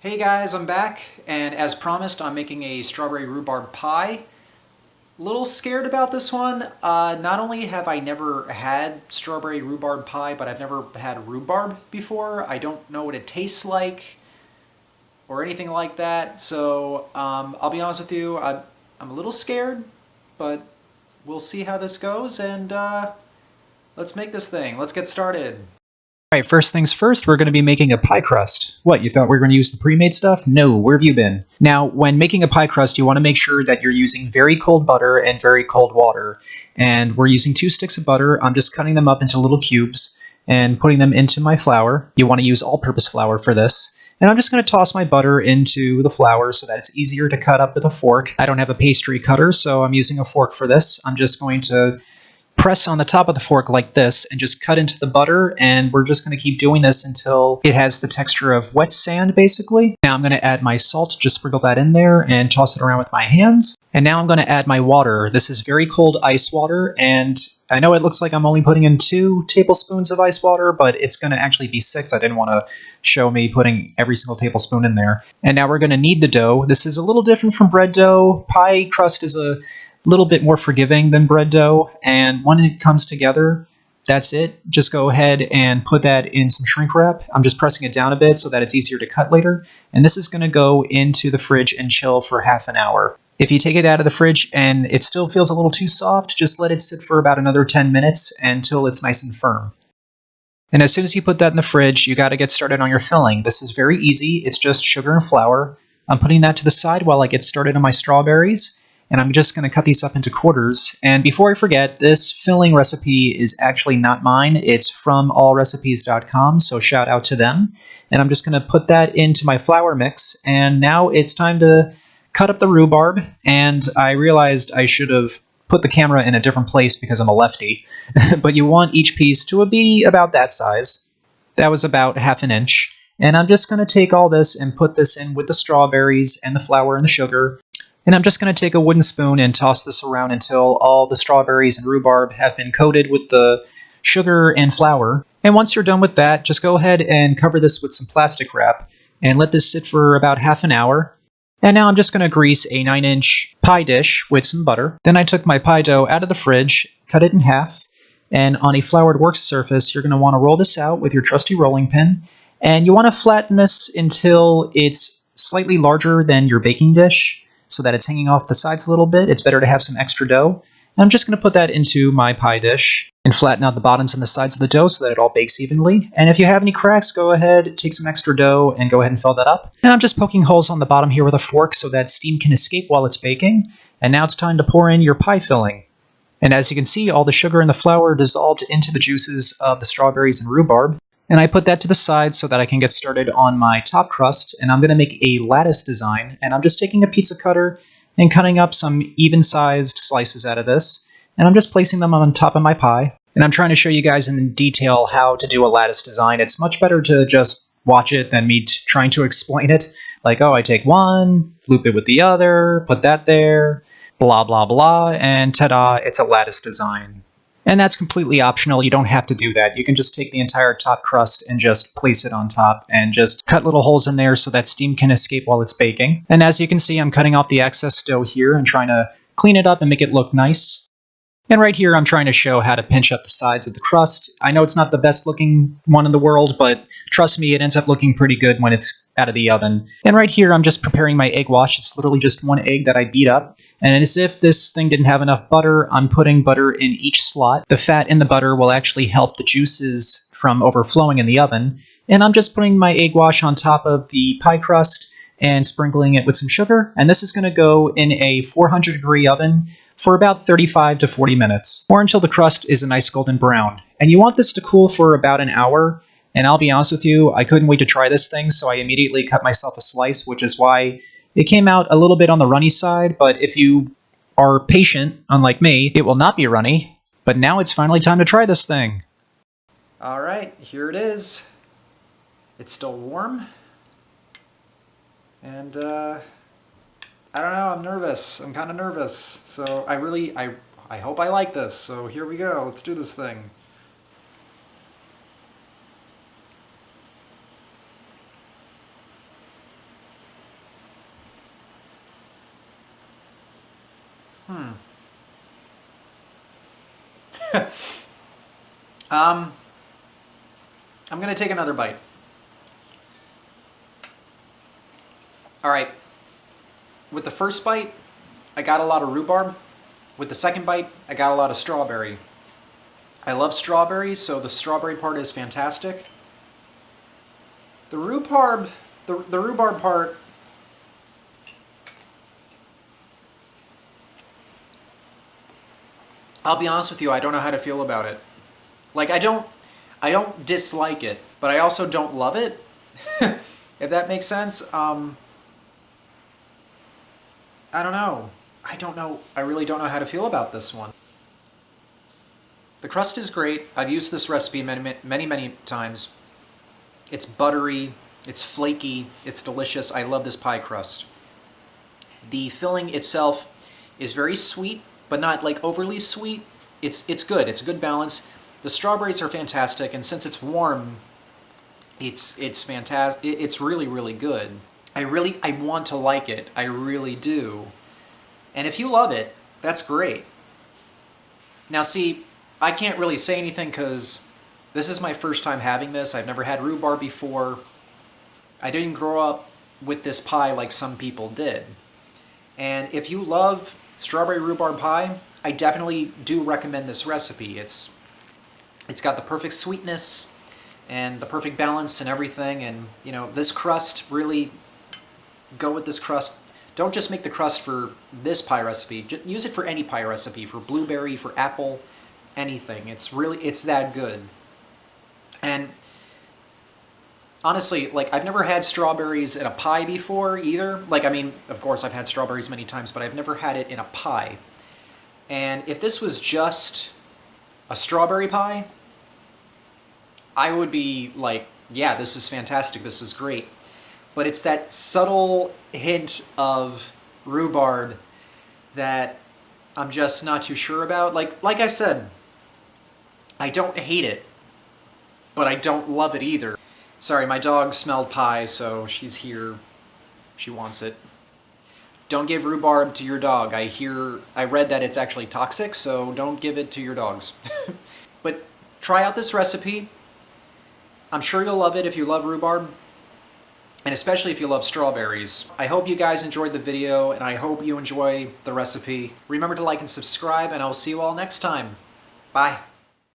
Hey guys, I'm back, and as promised, I'm making a strawberry rhubarb pie. Little scared about this one. Not only have I never had strawberry rhubarb pie, but I've never had rhubarb before. I don't know what it tastes like or anything like that, so I'll be honest with you, I'm a little scared, but we'll see how this goes, and let's make this thing. Let's get started. Alright, first things first, we're going to be making a pie crust. What, you thought we were going to use the pre-made stuff? No, where have you been? Now, when making a pie crust, you want to make sure that you're using very cold butter and very cold water. And we're using 2 sticks of butter. I'm just cutting them up into little cubes and putting them into my flour. You want to use all-purpose flour for this. And I'm just going to toss my butter into the flour so that it's easier to cut up with a fork. I don't have a pastry cutter, so I'm using a fork for this. I'm just going to press on the top of the fork like this and just cut into the butter, and we're just going to keep doing this until it has the texture of wet sand, basically. Now I'm going to add my salt, just sprinkle that in there and toss it around with my hands. And now I'm going to add my water. This is very cold ice water, and I know it looks like I'm only putting in 2 tablespoons of ice water, but it's going to actually be 6. I didn't want to show me putting every single tablespoon in there. And now we're going to knead the dough. This is a little different from bread dough. Pie crust is a little bit more forgiving than bread dough, and when it comes together, that's it. Just go ahead and put that in some shrink wrap. I'm just pressing it down a bit so that it's easier to cut later, and this is going to go into the fridge and chill for half an hour. If you take it out of the fridge and it still feels a little too soft, just let it sit for about another 10 minutes until it's nice and firm. And as soon as you put that in the fridge, you got to get started on your filling. This is very easy. It's just sugar and flour. I'm putting that to the side while I get started on my strawberries. And I'm just going to cut these up into quarters. And before I forget, this filling recipe is actually not mine. It's from allrecipes.com, so shout out to them. And I'm just going to put that into my flour mix. And now it's time to cut up the rhubarb. And I realized I should have put the camera in a different place because I'm a lefty. But you want each piece to be about that size. That was about ½ an inch. And I'm just going to take all this and put this in with the strawberries and the flour and the sugar. And I'm just going to take a wooden spoon and toss this around until all the strawberries and rhubarb have been coated with the sugar and flour. And once you're done with that, just go ahead and cover this with some plastic wrap and let this sit for about ½ an hour. And now I'm just going to grease a 9-inch pie dish with some butter. Then I took my pie dough out of the fridge, cut it in half, and on a floured work surface, you're going to want to roll this out with your trusty rolling pin. And you want to flatten this until it's slightly larger than your baking dish, so that it's hanging off the sides a little bit. It's better to have some extra dough. And I'm just going to put that into my pie dish and flatten out the bottoms and the sides of the dough so that it all bakes evenly. And if you have any cracks, go ahead, take some extra dough and go ahead and fill that up. And I'm just poking holes on the bottom here with a fork so that steam can escape while it's baking. And now it's time to pour in your pie filling. And as you can see, all the sugar and the flour dissolved into the juices of the strawberries and rhubarb. And I put that to the side so that I can get started on my top crust, and I'm going to make a lattice design, and I'm just taking a pizza cutter and cutting up some even-sized slices out of this, and I'm just placing them on top of my pie. And I'm trying to show you guys in detail how to do a lattice design. It's much better to just watch it than me trying to explain it. Like, oh, I take one, loop it with the other, put that there, blah, blah, blah, and ta-da, it's a lattice design. And that's completely optional. You don't have to do that. You can just take the entire top crust and just place it on top and just cut little holes in there so that steam can escape while it's baking. And as you can see, I'm cutting off the excess dough here and trying to clean it up and make it look nice. And right here, I'm trying to show how to pinch up the sides of the crust. I know it's not the best looking one in the world, but trust me, it ends up looking pretty good when it's out of the oven. And right here, I'm just preparing my egg wash. It's literally just 1 egg that I beat up. And as if this thing didn't have enough butter, I'm putting butter in each slot. The fat in the butter will actually help the juices from overflowing in the oven. And I'm just putting my egg wash on top of the pie crust and sprinkling it with some sugar. And this is going to go in a 400-degree oven for about 35 to 40 minutes, or until the crust is a nice golden brown. And you want this to cool for about an hour. And I'll be honest with you, I couldn't wait to try this thing, so I immediately cut myself a slice, which is why it came out a little bit on the runny side. But if you are patient, unlike me, it will not be runny. But now it's finally time to try this thing. All right, here it is. It's still warm. And I don't know, I'm nervous. I'm kind of nervous. So I hope I like this. So here we go. Let's do this thing. I'm gonna take another bite. All right, with the first bite, I got a lot of rhubarb. With the second bite, I got a lot of strawberry. I love strawberries, so the strawberry part is fantastic. The rhubarb part, I'll be honest with you, I don't know how to feel about it. Like, I don't dislike it, but I also don't love it, if that makes sense. I don't know. I really don't know how to feel about this one. The crust is great. I've used this recipe many times. It's buttery, it's flaky, it's delicious. I love this pie crust. The filling itself is very sweet, but not like overly sweet. It's good. It's a good balance. The strawberries are fantastic, and since it's warm, it's fantastic. It's really good. I want to like it. I really do. And if you love it, that's great. Now see, I can't really say anything because this is my first time having this. I've never had rhubarb before. I didn't grow up with this pie like some people did. And if you love strawberry rhubarb pie, I definitely do recommend this recipe. It's got the perfect sweetness and the perfect balance and everything. And you know, this crust, really go with this crust. Don't just make the crust for this pie recipe. Just use it for any pie recipe, for blueberry, for apple, anything. It's that good. And honestly, like, I've never had strawberries in a pie before either. Like, I mean, of course I've had strawberries many times, but I've never had it in a pie. And if this was just a strawberry pie, I would be like, yeah, this is fantastic, this is great. But it's that subtle hint of rhubarb that I'm just not too sure about. Like I said, I don't hate it, but I don't love it either. Sorry, my dog smelled pie, so she's here. She wants it. Don't give rhubarb to your dog. I read that it's actually toxic, so don't give it to your dogs. But try out this recipe. I'm sure you'll love it if you love rhubarb, and especially if you love strawberries. I hope you guys enjoyed the video, and I hope you enjoy the recipe. Remember to like and subscribe, and I'll see you all next time. Bye.